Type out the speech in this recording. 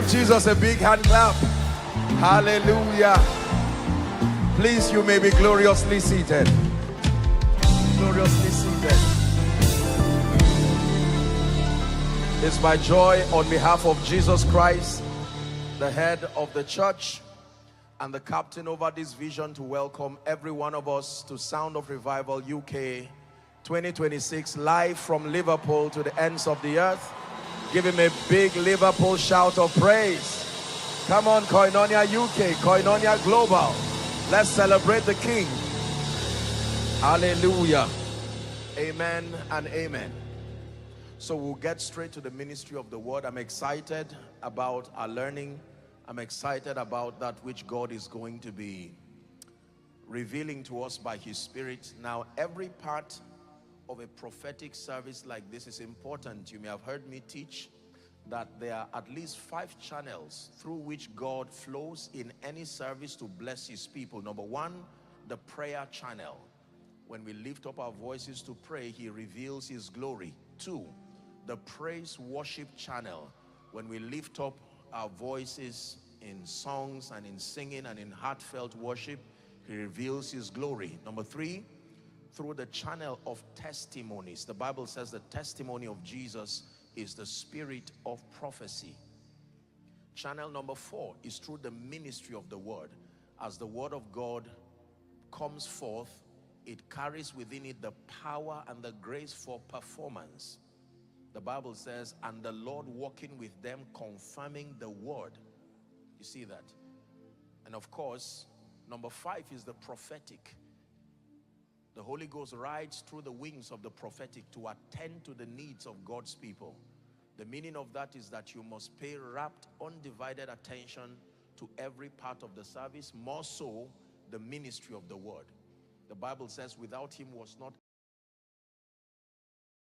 Give Jesus a big hand clap. Hallelujah. Please, you may be gloriously seated. Gloriously seated. It's my joy on behalf of Jesus Christ, the head of the church and the captain over this vision, to welcome every one of us to Sound of Revival UK 2026, live from Liverpool to the ends of the earth. Give him a big Liverpool shout of praise. Come on, Koinonia UK, Koinonia Global. Let's celebrate the King. Hallelujah. Amen and amen. So we'll get straight to the ministry of the word. I'm excited about our learning. I'm excited about that which God is going to be revealing to us by his Spirit. Now, every part of a prophetic service like this is important. You may have heard me teach that there are at least 5 channels through which God flows in any service to bless his people. Number 1, the prayer channel. When we lift up our voices to pray, he reveals his glory. 2, the praise worship channel. When we lift up our voices in songs and in singing and in heartfelt worship, he reveals his glory. Number 3, through the channel of testimonies. The Bible says the testimony of Jesus is the spirit of prophecy. Channel number 4 is through the ministry of the word. As the word of God comes forth, it carries within it the power and the grace for performance. The Bible says, and the Lord walking with them, confirming the word. You see that? And of course, number 5 is the prophetic. The Holy Ghost rides through the wings of the prophetic to attend to the needs of God's people. The meaning of that is that you must pay rapt, undivided attention to every part of the service, more so the ministry of the word. The Bible says, without him was not